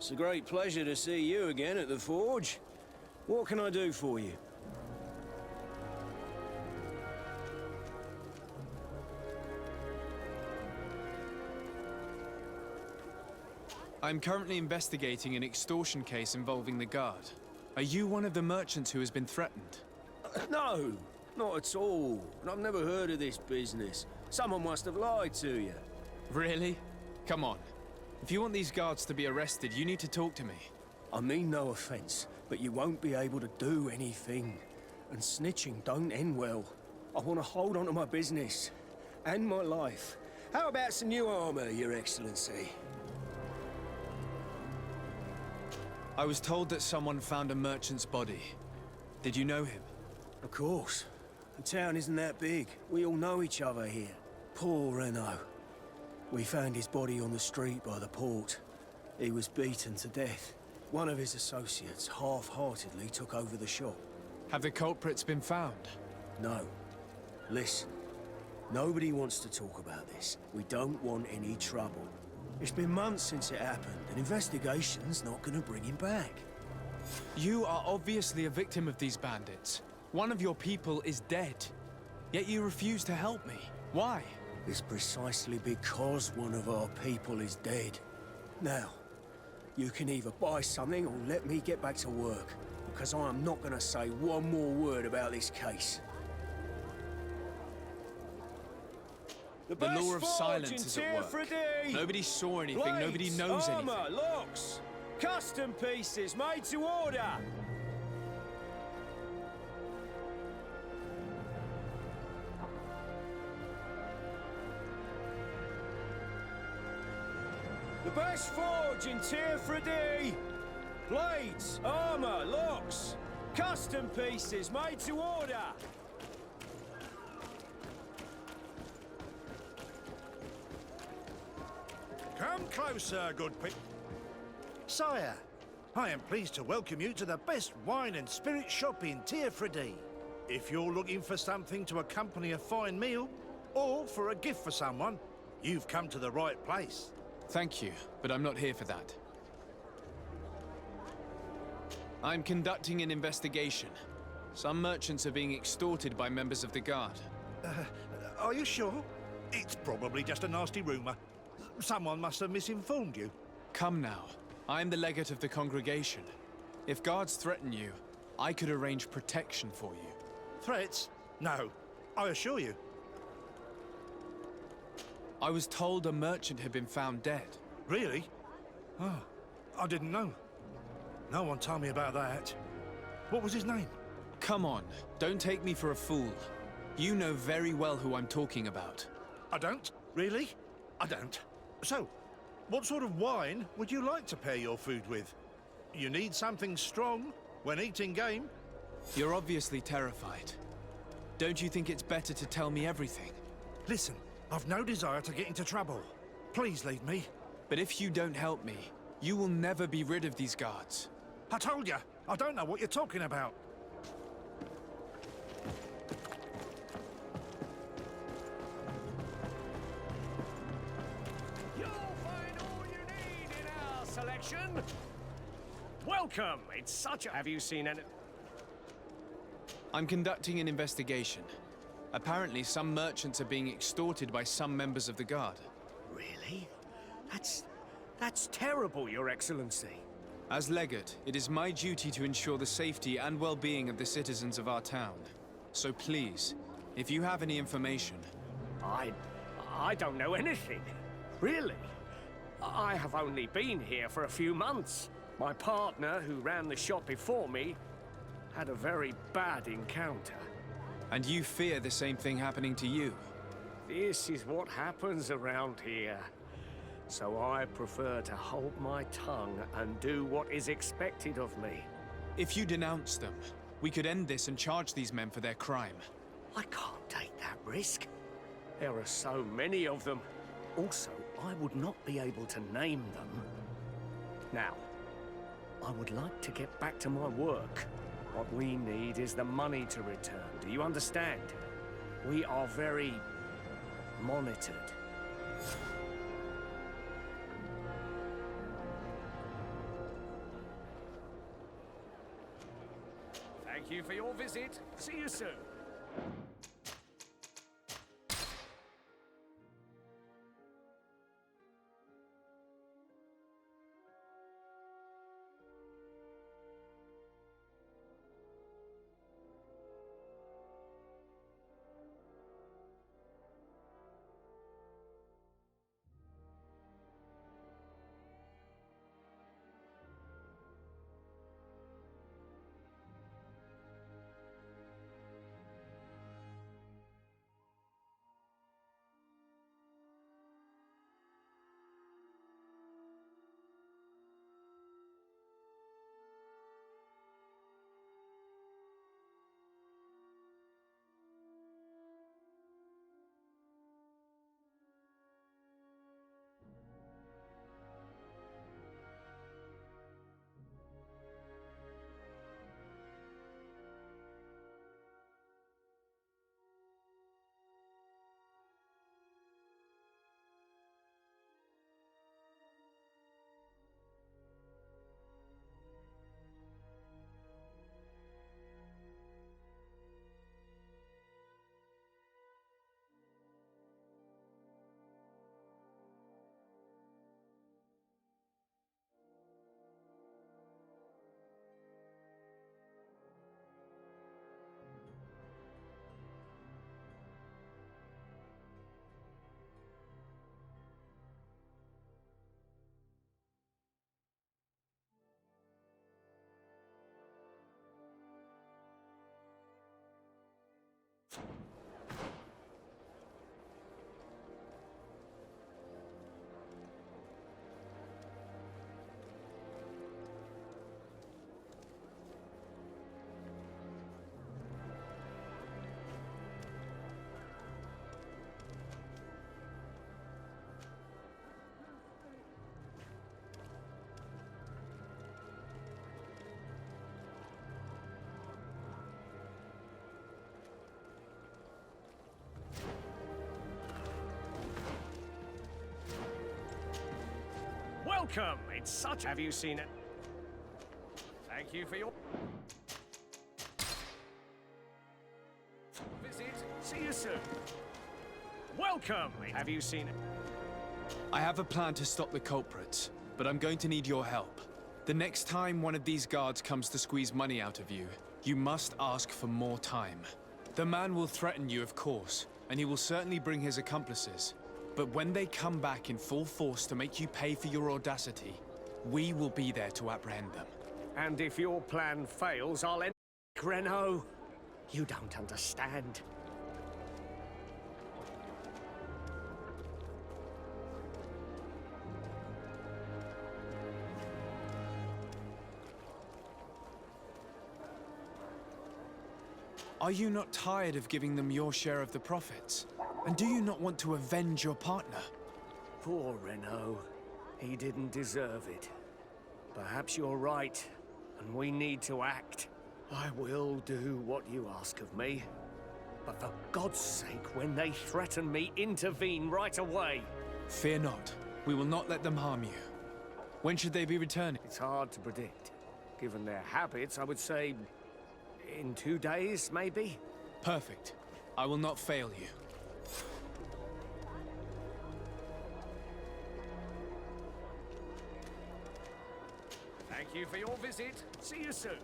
It's a great pleasure to see you again at the Forge. What can I do for you? I'm currently investigating an extortion case involving the Guard. Are you one of the merchants who has been threatened? No, not at all. And I've never heard of this business. Someone must have lied to you. Really? Come on. If you want these guards to be arrested, you need to talk to me. I mean no offense, but you won't be able to do anything. And snitching don't end well. I want to hold on to my business. And my life. How about some new armor, Your Excellency? I was told that someone found a merchant's body. Did you know him? Of course. The town isn't that big. We all know each other here. Poor Renault. We found his body on the street by the port. He was beaten to death. One of his associates half-heartedly took over the shop. Have the culprits been found? No. Listen. Nobody wants to talk about this. We don't want any trouble. It's been months since it happened. An investigation's not gonna bring him back. You are obviously a victim of these bandits. One of your people is dead. Yet you refuse to help me. Why? It's precisely because one of our people is dead. Now, you can either buy something or let me get back to work, because I am not gonna say one more word about this case. The law of silence is at work. Nobody saw anything, Blades, nobody knows armor, anything. locks, custom pieces made to order. The best forge in Tier 3D. Blades, armor, locks, custom pieces made to order. Come closer, good people. Sire, I am pleased to welcome you to the best wine and spirit shop in Tier 3D. If you're looking for something to accompany a fine meal, or for a gift for someone, you've come to the right place. Thank you, but I'm not here for that. I'm conducting an investigation. Some merchants are being extorted by members of the Guard. Are you sure? It's probably just a nasty rumor. Someone must have misinformed you. Come now. I'm the legate of the congregation. If guards threaten you, I could arrange protection for you. Threats? No, I assure you. I was told a merchant had been found dead. Really? Oh, I didn't know. No one told me about that. What was his name? Come on, don't take me for a fool. You know very well who I'm talking about. I don't? Really? I don't. So, what sort of wine would you like to pair your food with? You need something strong when eating game? You're obviously terrified. Don't you think it's better to tell me everything? Listen, I've no desire to get into trouble. Please leave me. But if you don't help me, you will never be rid of these guards. I told you, I don't know what you're talking about. Selection. Welcome. It's such a... Have you seen any... I'm conducting an investigation. Apparently, some merchants are being extorted by some members of the Guard. Really? That's terrible, Your Excellency. As legate, it is my duty to ensure the safety and well-being of the citizens of our town. So please, if you have any information... I don't know anything. Really? I have only been here for a few months. My partner, who ran the shop before me, had a very bad encounter. And you fear the same thing happening to you? This is what happens around here. So I prefer to hold my tongue and do what is expected of me. If you denounce them, we could end this and charge these men for their crime. I can't take that risk. There are so many of them. Also, I would not be able to name them. Now, I would like to get back to my work. What we need is the money to return. Do you understand? We are very monitored. visit. See you soon. Welcome! It's such... Have you seen it? Thank you for your... visit. See you soon. Welcome! Have you seen it? I have a plan to stop the culprits, but I'm going to need your help. The next time one of these guards comes to squeeze money out of you, you must ask for more time. The man will threaten you, of course, and he will certainly bring his accomplices. But when they come back in full force to make you pay for your audacity, we will be there to apprehend them. And if your plan fails, I'll end... Renault, you don't understand. Are you not tired of giving them your share of the profits? And do you not want to avenge your partner? Poor Renault. He didn't deserve it. Perhaps you're right, and we need to act. I will do what you ask of me. But for God's sake, when they threaten me, intervene right away. Fear not. We will not let them harm you. When should they be returning? It's hard to predict. Given their habits, I would say... in 2 days, maybe? Perfect. I will not fail you. Thank you for your visit. See you soon.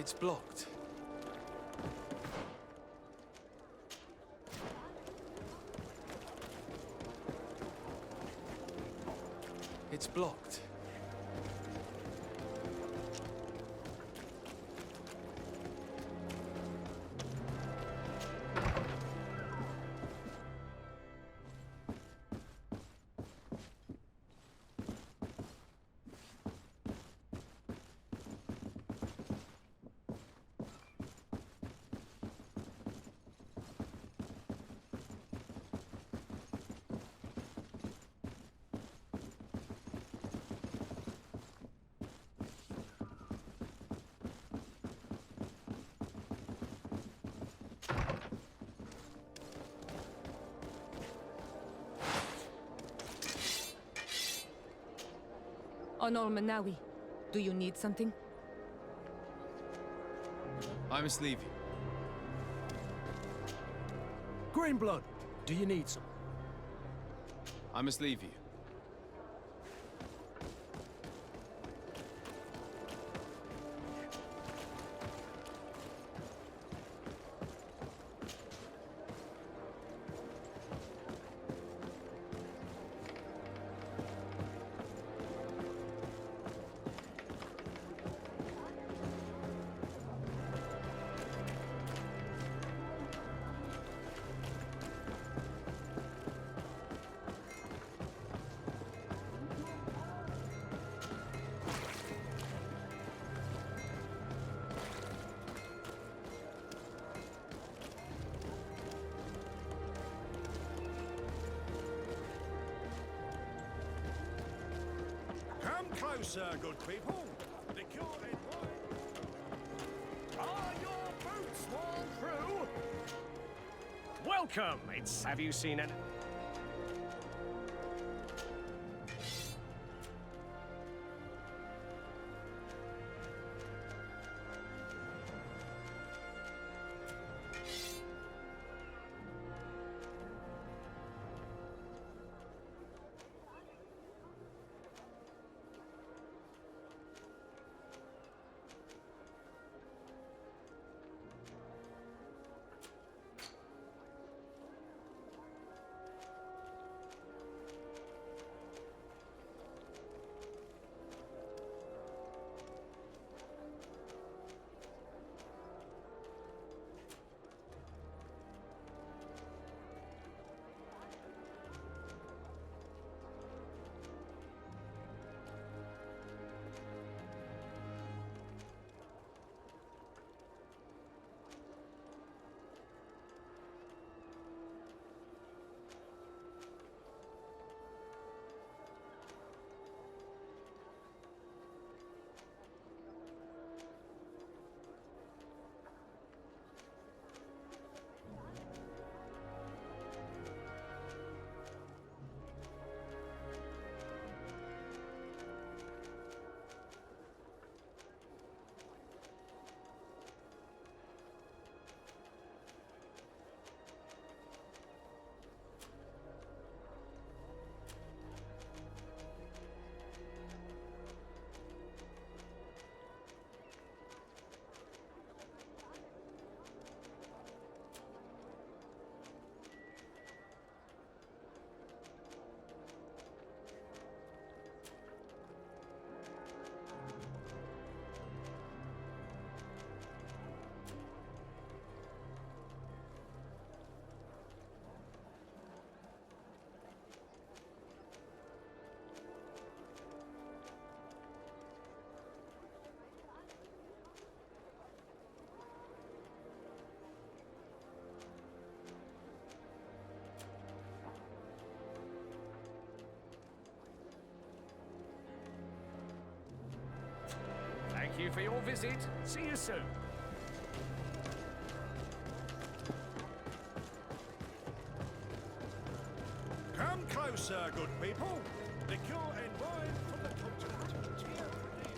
It's blocked. It's blocked. Honor Manawi, do you need something? I must leave you. Greenblood, do you need some? I must leave you. Come closer, good people. The cure in wine. Are your boots worn through? Welcome! Have you seen an... Thank you for your visit. See you soon. Come closer, good people. The cure in wine from the continent. Tear Freddy.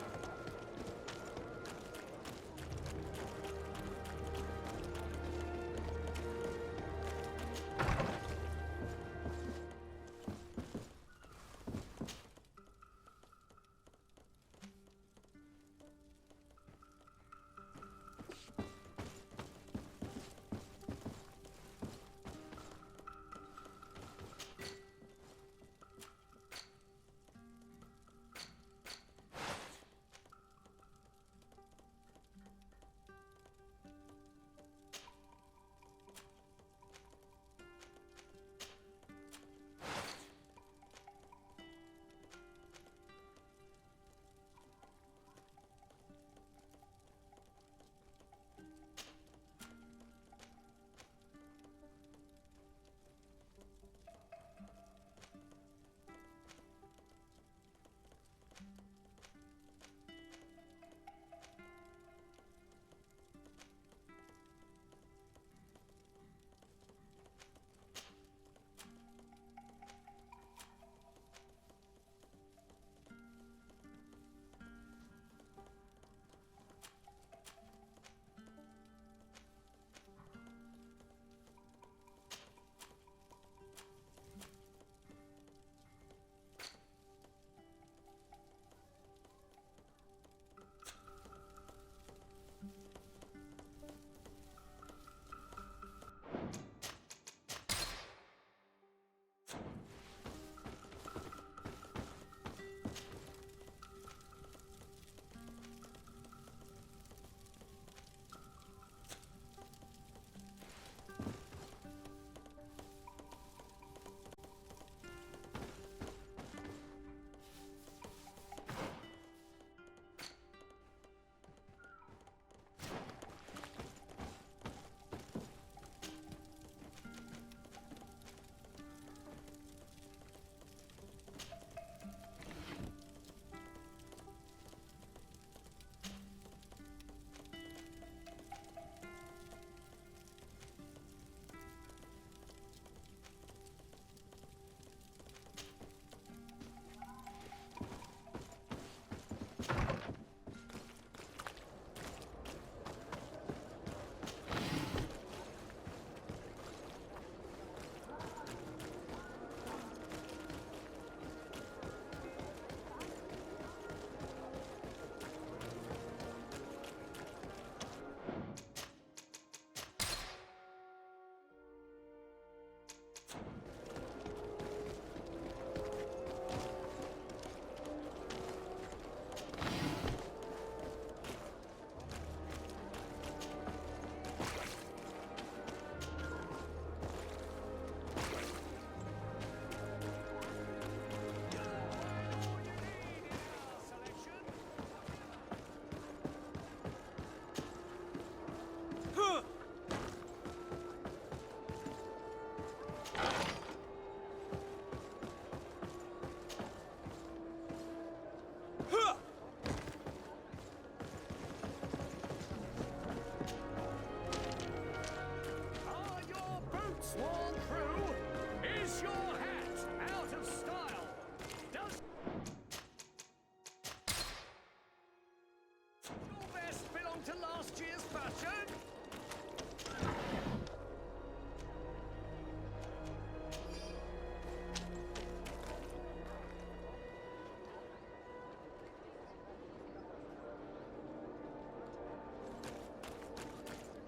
attention!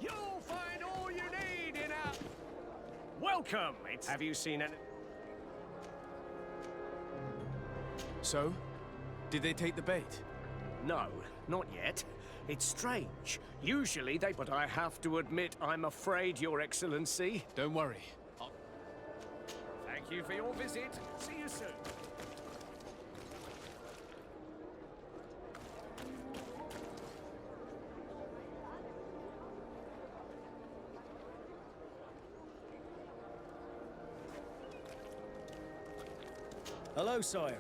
You'll find all you need in our... Welcome! Have you seen it? So? Did they take the bait? No, not yet. It's strange. Usually they... But I have to admit, I'm afraid, Your Excellency. Don't worry. Thank you for your visit. See you soon. Hello, sire.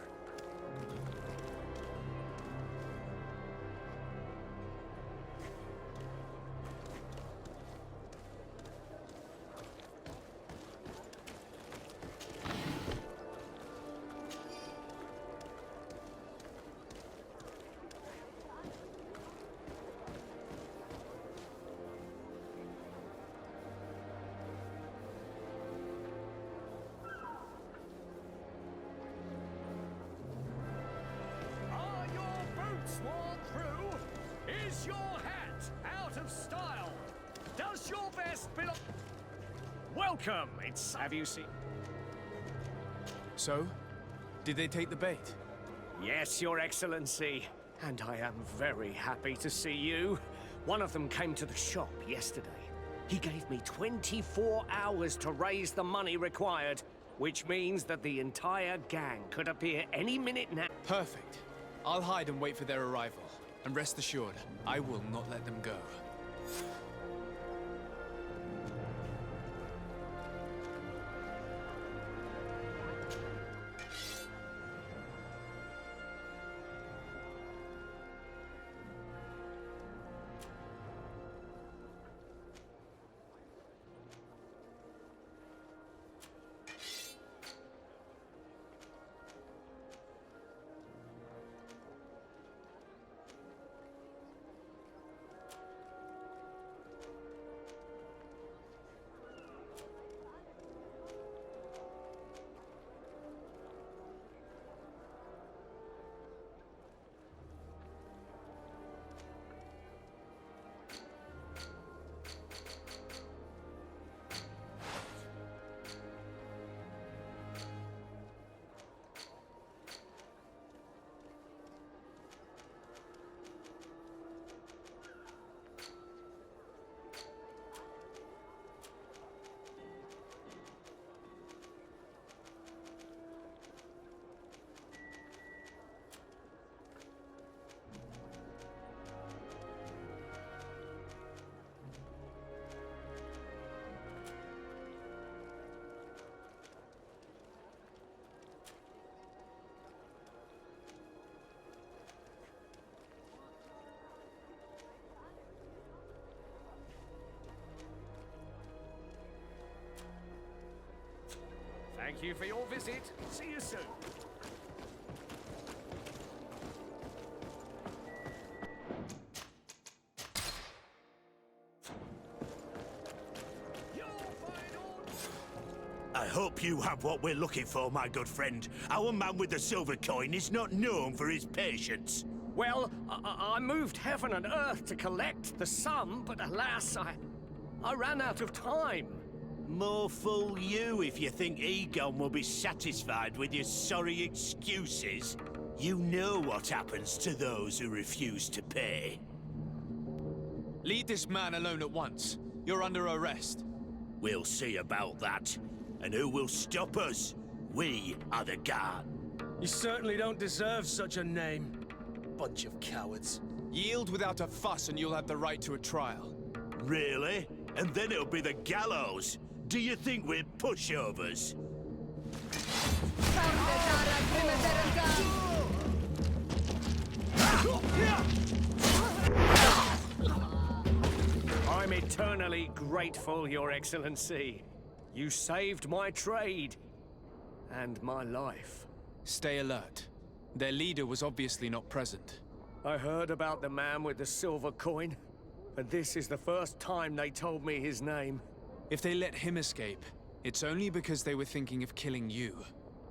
Are your boots worn through? Is your hat out of style? Does your vest belong... Welcome! Have you seen... So? Did they take the bait? Yes, Your Excellency. And I am very happy to see you. One of them came to the shop yesterday. He gave me 24 hours to raise the money required, which means that the entire gang could appear any minute now. Perfect. I'll hide and wait for their arrival. And rest assured, I will not let them go. Thank you for your visit. See you soon. I hope you have what we're looking for, my good friend. Our man with the silver coin is not known for his patience. Well, I moved heaven and earth to collect the sum, but alas, I ran out of time. More fool you if you think Egon will be satisfied with your sorry excuses. You know what happens to those who refuse to pay. Leave this man alone at once. You're under arrest. We'll see about that. And who will stop us? We are the guard. You certainly don't deserve such a name. Bunch of cowards. Yield without a fuss and you'll have the right to a trial. Really? And then it'll be the gallows. Do you think we're pushovers? I'm eternally grateful, Your Excellency. You saved my trade and my life. Stay alert. Their leader was obviously not present. I heard about the man with the silver coin. And this is the first time they told me his name. If they let him escape, it's only because they were thinking of killing you.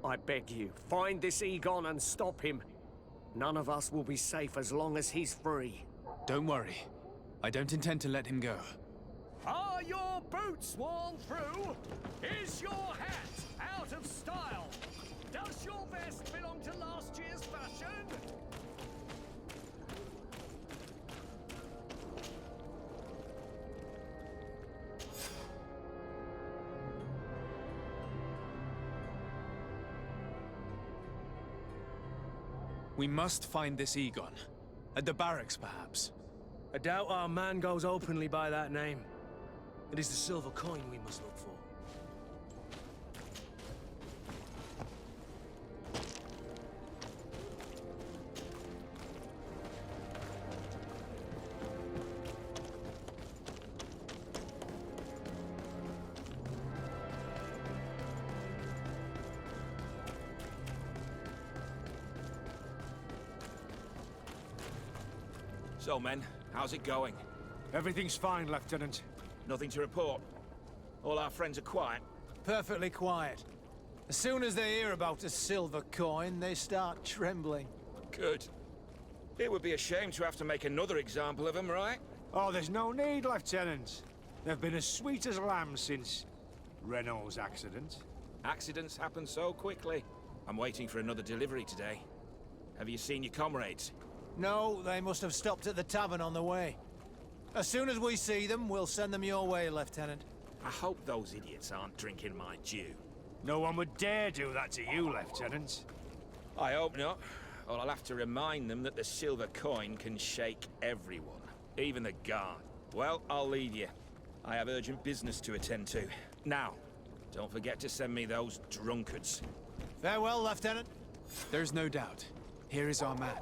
I beg you, find this Egon and stop him. None of us will be safe as long as he's free. Don't worry. I don't intend to let him go. Are your boots worn through? Is your hat out of style? Does your vest belong to last year's fashion? We must find this Egon. At the barracks, perhaps. I doubt our man goes openly by that name. It is the silver coin we must look for. So, men, how's it going? Everything's fine, Lieutenant. Nothing to report? All our friends are quiet? Perfectly quiet. As soon as they hear about a silver coin, they start trembling. Good. It would be a shame to have to make another example of them, right? Oh, there's no need, Lieutenant. They've been as sweet as lambs since Renault's accident. Accidents happen so quickly. I'm waiting for another delivery today. Have you seen your comrades? No, they must have stopped at the tavern on the way. As soon as we see them, we'll send them your way, Lieutenant. I hope those idiots aren't drinking my dew. No one would dare do that to you, Lieutenant. I hope not. Or I'll have to remind them that the silver coin can shake everyone, even the guard. Well, I'll leave you. I have urgent business to attend to. Now, don't forget to send me those drunkards. Farewell, Lieutenant. There's no doubt. Here is our man.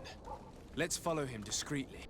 Let's follow him discreetly.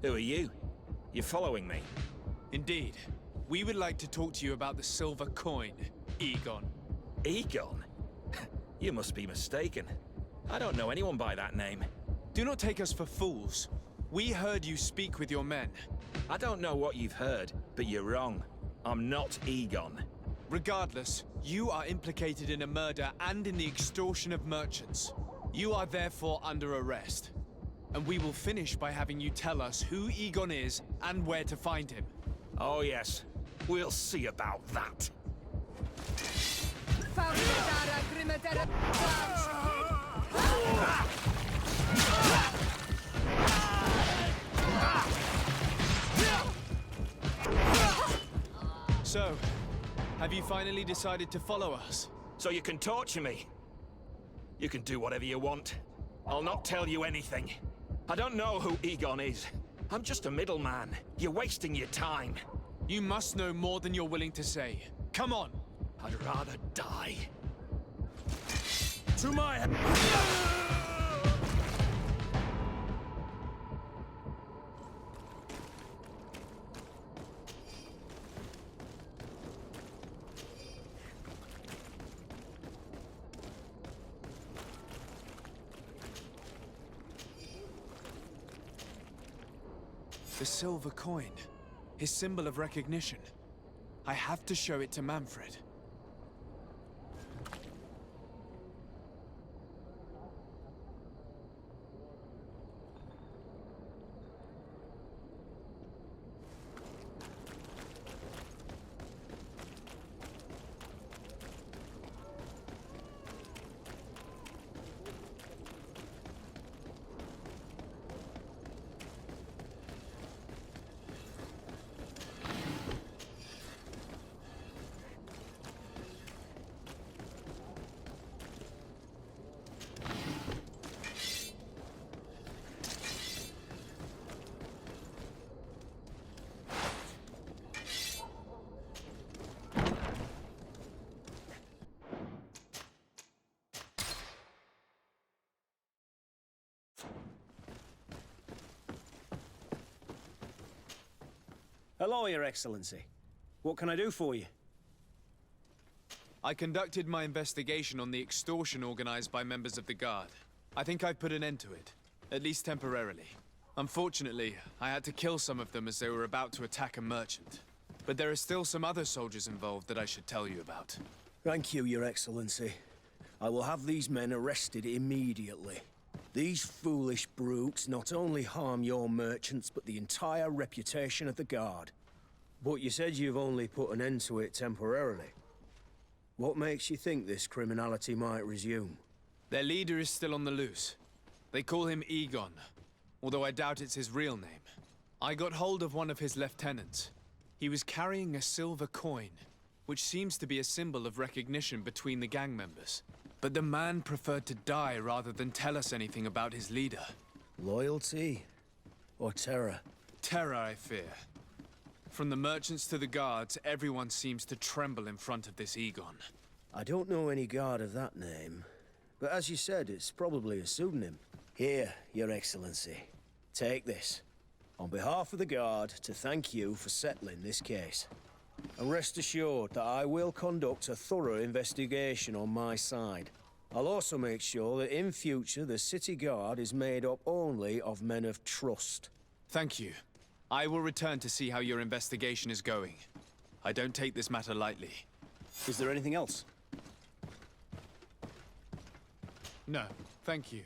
Who are you? You're following me? Indeed. We would like to talk to you about the silver coin, Egon. Egon? You must be mistaken. I don't know anyone by that name. Do not take us for fools. We heard you speak with your men. I don't know what you've heard, but you're wrong. I'm not Egon. Regardless, you are implicated in a murder and in the extortion of merchants. You are therefore under arrest. And we will finish by having you tell us who Egon is and where to find him. Oh yes, we'll see about that. So, have you finally decided to follow us? So you can torture me. You can do whatever you want. I'll not tell you anything. I don't know who Egon is. I'm just a middleman. You're wasting your time. You must know more than you're willing to say. Come on! I'd rather die. To my... The silver coin. His symbol of recognition. I have to show it to Manfred. Hello, Your Excellency. What can I do for you? I conducted my investigation on the extortion organized by members of the Guard. I think I've put an end to it, at least temporarily. Unfortunately, I had to kill some of them as they were about to attack a merchant. But there are still some other soldiers involved that I should tell you about. Thank you, Your Excellency. I will have these men arrested immediately. These foolish brutes not only harm your merchants, but the entire reputation of the Guard. But you said you've only put an end to it temporarily. What makes you think this criminality might resume? Their leader is still on the loose. They call him Egon, although I doubt it's his real name. I got hold of one of his lieutenants. He was carrying a silver coin, which seems to be a symbol of recognition between the gang members. But the man preferred to die rather than tell us anything about his leader. Loyalty? Or terror? Terror, I fear. From the merchants to the guards, everyone seems to tremble in front of this Egon. I don't know any guard of that name. But as you said, it's probably a pseudonym. Here, Your Excellency. Take this. On behalf of the Guard, to thank you for settling this case. And rest assured that I will conduct a thorough investigation on my side. I'll also make sure that in future the City Guard is made up only of men of trust. Thank you. I will return to see how your investigation is going. I don't take this matter lightly. Is there anything else? No, thank you.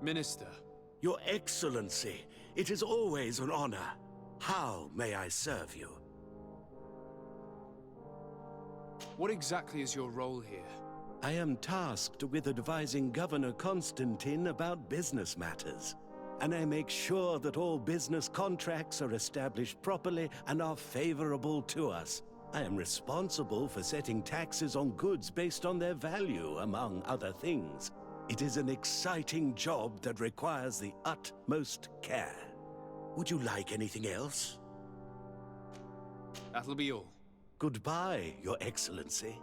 Minister, Your Excellency, it is always an honor. How may I serve you? what exactly is your role here? I am tasked with advising Governor Constantine about business matters. And I make sure that all business contracts are established properly and are favorable to us. I am responsible for setting taxes on goods based on their value, among other things. It is an exciting job that requires the utmost care. Would you like anything else? That'll be all. Goodbye, Your Excellency.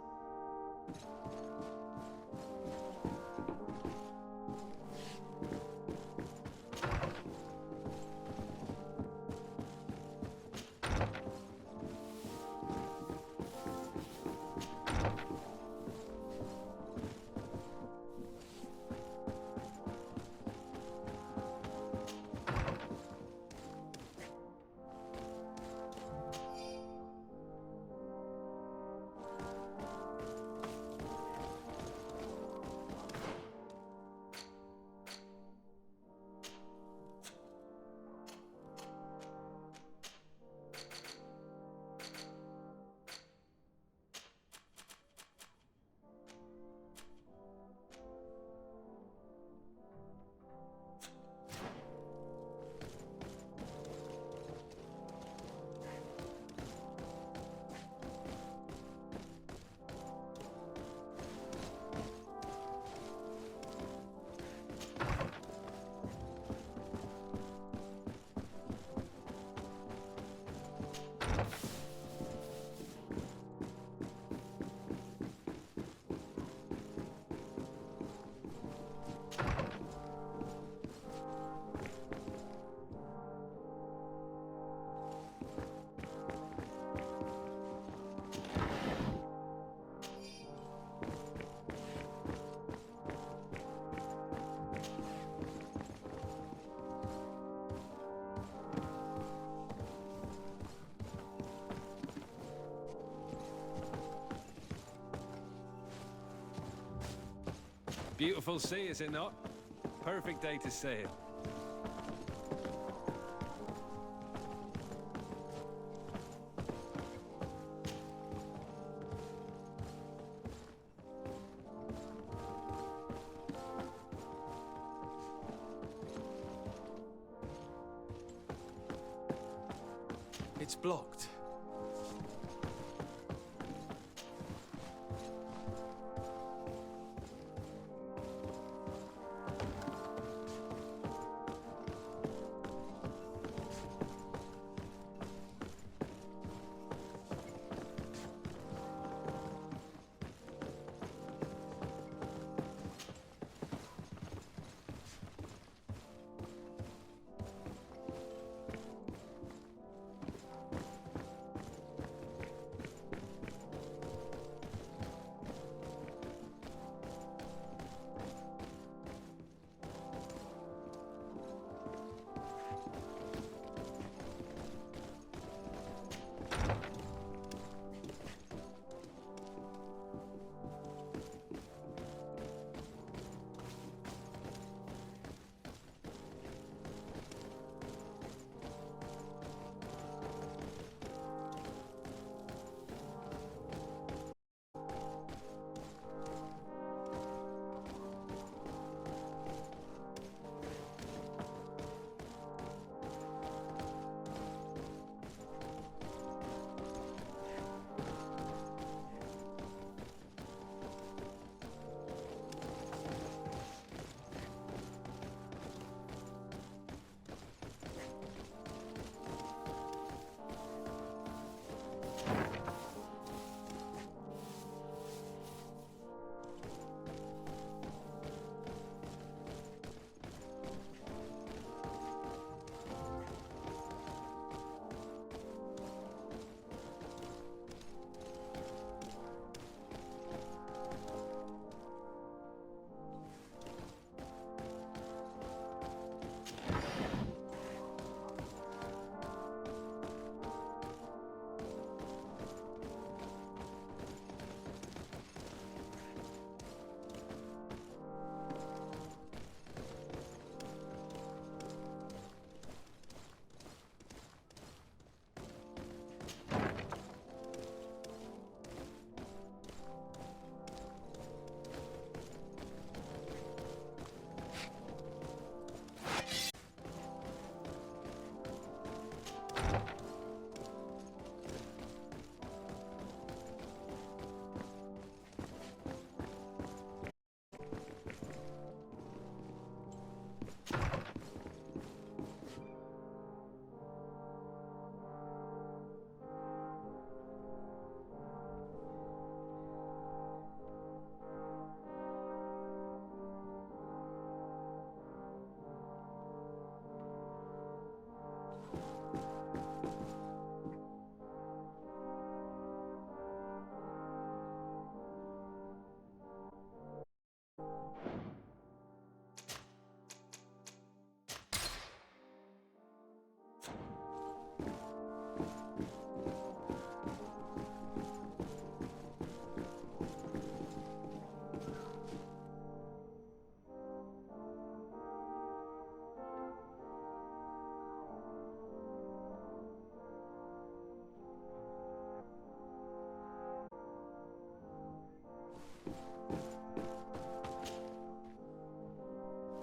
Beautiful sea, is it not? Perfect day to sail. It's blocked.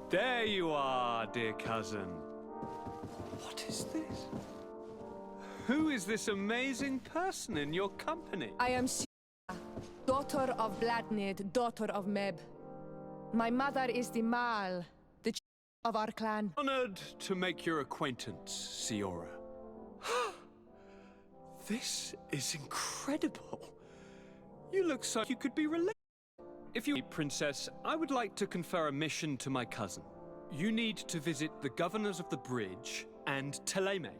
There you are, dear cousin. What is this? Who is this amazing person in your company? I am Sura, daughter of Bladnid, daughter of Meb. My mother is the Mal, the chief of our clan. Honored to make your acquaintance, Siora. This is incredible. You look so you could be related. If you, Princess, I would like to confer a mission to my cousin. You need to visit the governors of the bridge and Teleme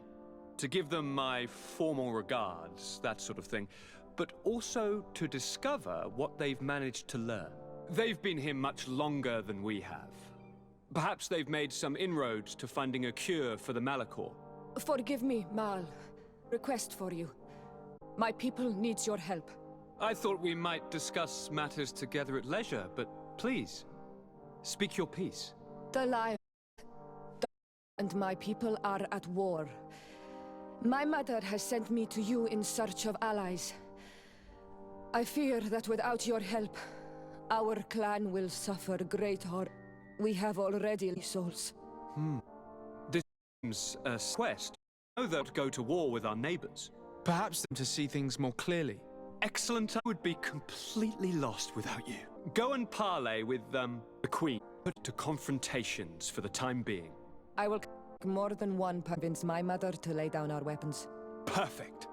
to give them my formal regards, that sort of thing, but also to discover what they've managed to learn. They've been here much longer than we have. Perhaps they've made some inroads to finding a cure for the Malachor. Forgive me, Mal. Request for you. My people needs your help. I thought we might discuss matters together at leisure, but please, speak your piece. The lion and my people are at war. My mother has sent me to you in search of allies. I fear that without your help, our clan will suffer great harm. We have already souls. This seems a quest. I know that go to war with our neighbors. Perhaps them to see things more clearly. Excellent. I would be completely lost without you. Go and parley with, the Queen. Put to confrontations for the time being. I will more than one convince my mother to lay down our weapons. Perfect.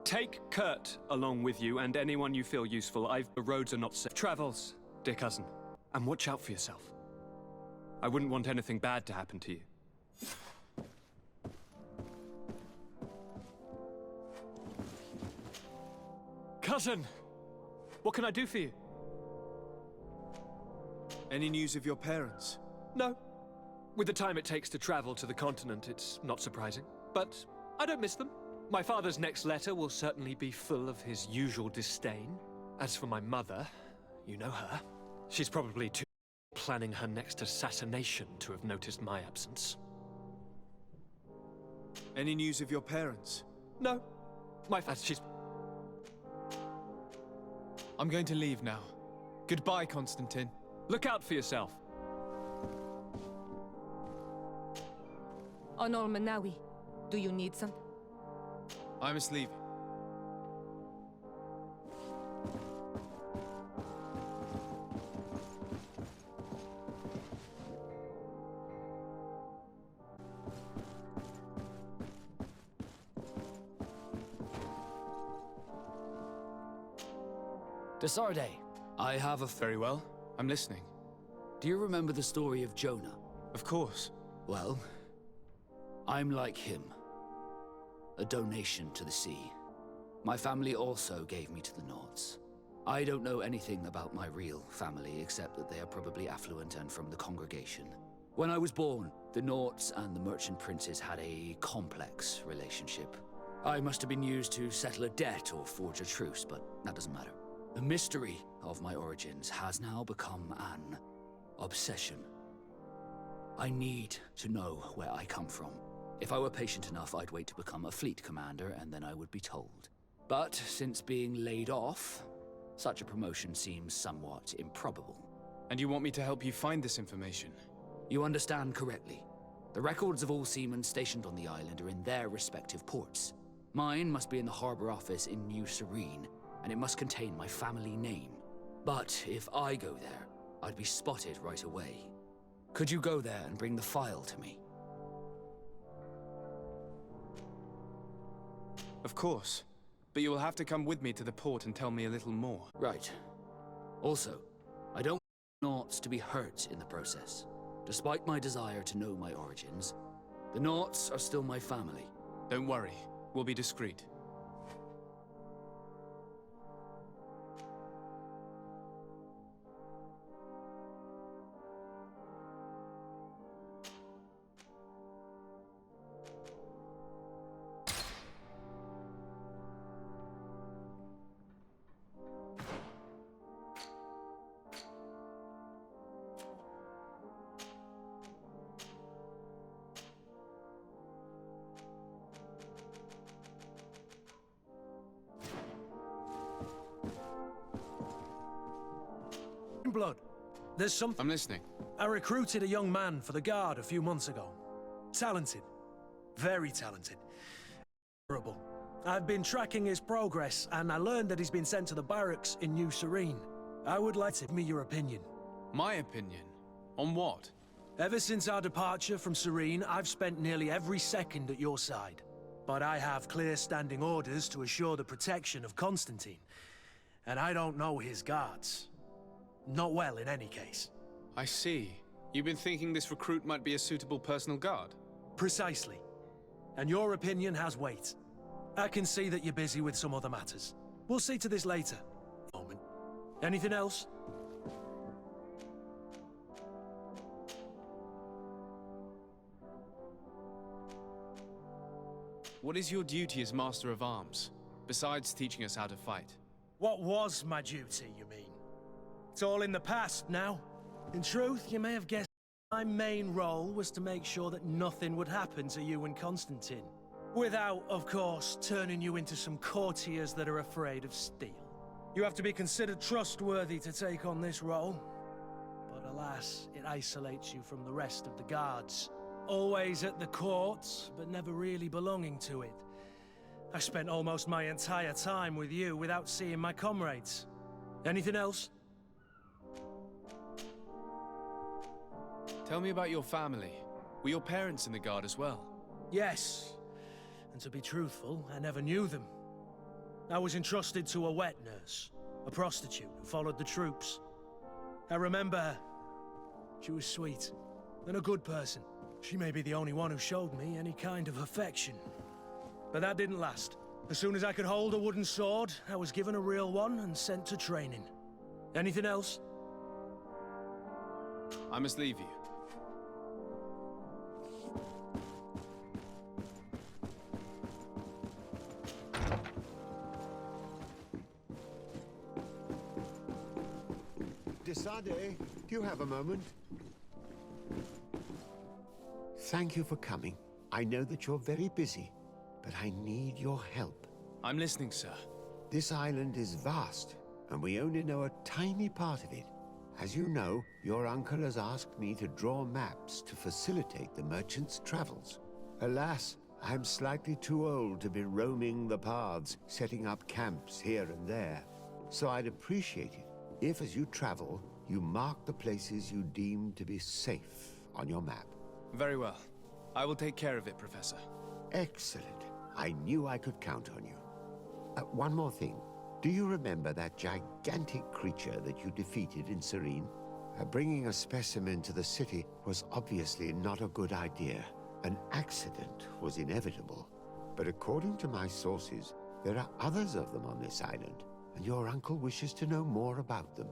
Take Kurt along with you and anyone you feel useful. The roads are not safe. Travels, dear cousin. And watch out for yourself. I wouldn't want anything bad to happen to you. Cousin! What can I do for you? Any news of your parents? No. With the time it takes to travel to the continent, it's not surprising. But I don't miss them. My father's next letter will certainly be full of his usual disdain. As for my mother, you know her. She's probably too planning her next assassination to have noticed my absence. Any news of your parents? No. She's... I'm going to leave now. Goodbye, Constantine. Look out for yourself. Honor Manawi, do you need some? I must leave. Desarde, I have a... Very well. I'm listening. Do you remember the story of Jonah? Of course. Well, I'm like him. A donation to the sea. My family also gave me to the Nords. I don't know anything about my real family, except that they are probably affluent and from the congregation. When I was born, the Nords and the merchant princes had a complex relationship. I must have been used to settle a debt or forge a truce, but that doesn't matter. The mystery of my origins has now become an obsession. I need to know where I come from. If I were patient enough, I'd wait to become a fleet commander, and then I would be told. But since being laid off, such a promotion seems somewhat improbable. And you want me to help you find this information? You understand correctly. The records of all seamen stationed on the island are in their respective ports. Mine must be in the harbor office in New Serene, and it must contain my family name. But if I go there, I'd be spotted right away. Could you go there and bring the file to me? Of course. But you will have to come with me to the port and tell me a little more. Right. Also, I don't want Naughts to be hurt in the process. Despite my desire to know my origins, the Naughts are still my family. Don't worry. We'll be discreet. Blood. There's something... I'm listening. I recruited a young man for the Guard a few months ago. Talented. Very talented. Horrible. I've been tracking his progress, and I learned that he's been sent to the barracks in New Serene. I would like to give me your opinion. My opinion? On what? Ever since our departure from Serene, I've spent nearly every second at your side. But I have clear standing orders to assure the protection of Constantine. And I don't know his guards. Not well, in any case. I see. You've been thinking this recruit might be a suitable personal guard? Precisely. And your opinion has weight. I can see that you're busy with some other matters. We'll see to this later. Moment. Anything else? What is your duty as Master of Arms, besides teaching us how to fight? What was my duty, you mean? It's all in the past now. In truth, you may have guessed my main role was to make sure that nothing would happen to you and Constantine. Without, of course, turning you into some courtiers that are afraid of steel. You have to be considered trustworthy to take on this role. But alas, it isolates you from the rest of the guards. Always at the court, but never really belonging to it. I spent almost my entire time with you without seeing my comrades. Anything else? Tell me about your family. Were your parents in the Guard as well? Yes. And to be truthful, I never knew them. I was entrusted to a wet nurse, a prostitute who followed the troops. I remember her. She was sweet, and a good person. She may be the only one who showed me any kind of affection. But that didn't last. As soon as I could hold a wooden sword, I was given a real one and sent to training. Anything else? I must leave you. Desade, do you have a moment? Thank you for coming. I know that you're very busy, but I need your help. I'm listening, sir. This island is vast, and we only know a tiny part of it. As you know, your uncle has asked me to draw maps to facilitate the merchants' travels. Alas, I'm slightly too old to be roaming the paths, setting up camps here and there. So I'd appreciate it if, as you travel, you mark the places you deem to be safe on your map. Very well. I will take care of it, Professor. Excellent. I knew I could count on you. One more thing. Do you remember that gigantic creature that you defeated in Serene? Bringing a specimen to the city was obviously not a good idea. An accident was inevitable. But according to my sources, there are others of them on this island, and your uncle wishes to know more about them.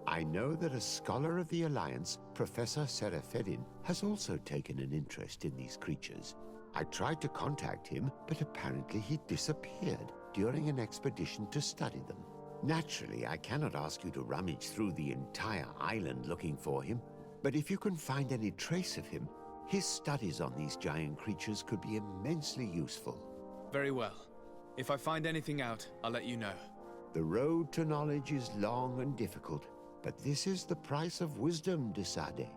I know that a scholar of the Alliance, Professor Serafedin, has also taken an interest in these creatures. I tried to contact him, but apparently he disappeared during an expedition to study them. Naturally, I cannot ask you to rummage through the entire island looking for him, but if you can find any trace of him, his studies on these giant creatures could be immensely useful. Very well. If I find anything out, I'll let you know. The road to knowledge is long and difficult, but this is the price of wisdom, Desade.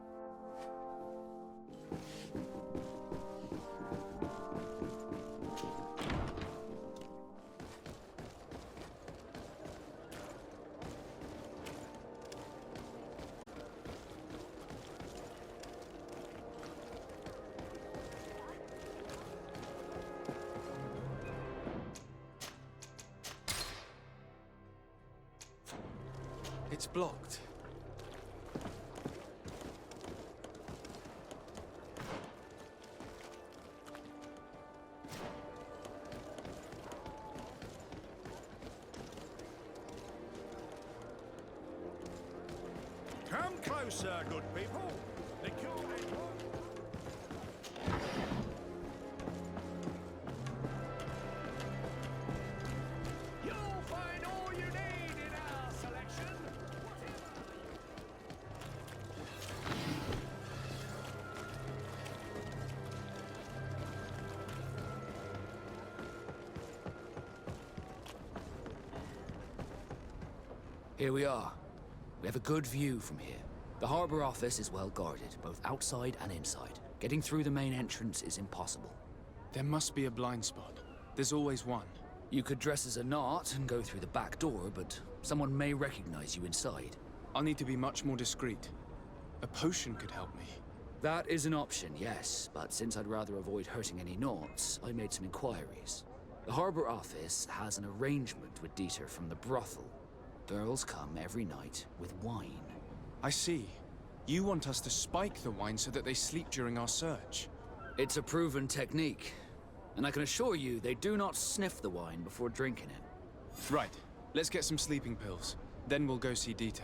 It's blocked. Come closer, good people. The cure ain't long. You'll find all you need in our selection. Here we are. We have a good view from here. The harbor office is well guarded, both outside and inside. Getting through the main entrance is impossible. There must be a blind spot. There's always one. You could dress as a knot and go through the back door, but someone may recognize you inside. I'll need to be much more discreet. A potion could help me. That is an option, yes, but since I'd rather avoid hurting any knots, I made some inquiries. The harbor office has an arrangement with Dieter from the brothel. Girls come every night with wine. I see. You want us to spike the wine so that they sleep during our search. It's a proven technique, and I can assure you they do not sniff the wine before drinking it. Right. Let's get some sleeping pills. Then we'll go see Dieter.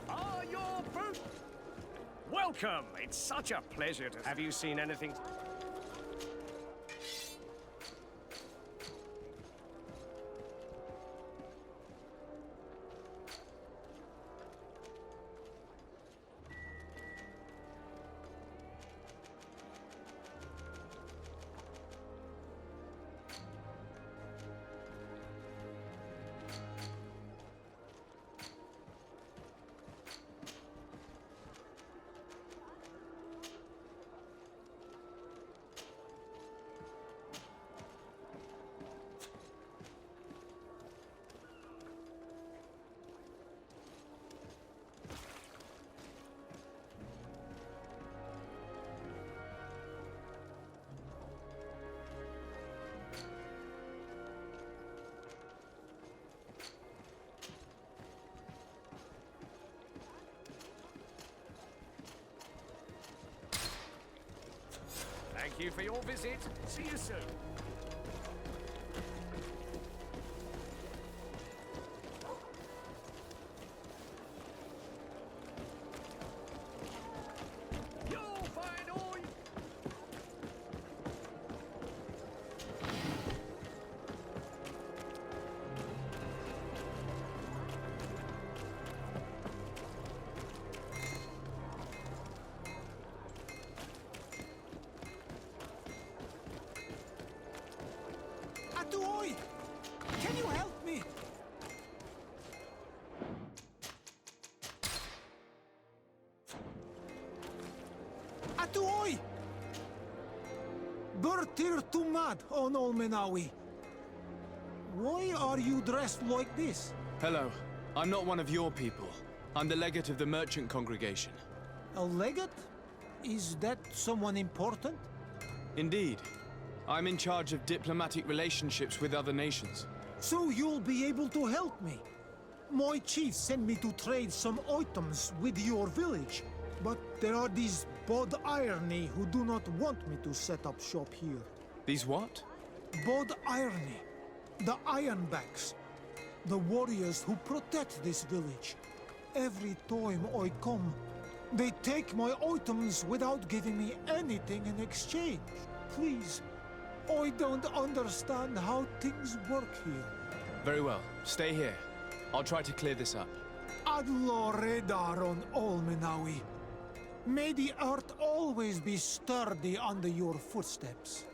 Are your boot? Welcome! It's such a pleasure to... Have you seen anything? Thank you for your visit. See you soon. You'll find all you... Atuoi! Can you help me? Atuoi! Bertir Tumad on Olmenawi. Why are you dressed like this? Hello. I'm not one of your people. I'm the legate of the merchant congregation. A legate? Is that someone important? Indeed. I'm in charge of diplomatic relationships with other nations. So you'll be able to help me. My chief sent me to trade some items with your village, but there are these Bod Irony who do not want me to set up shop here. These what? Bod Irony, the Ironbacks, the warriors who protect this village. Every time I come, they take my items without giving me anything in exchange. Please, I don't understand how things work here. Very well. Stay here. I'll try to clear this up. Adlo Redar on Olmenawi. May the earth always be sturdy under your footsteps.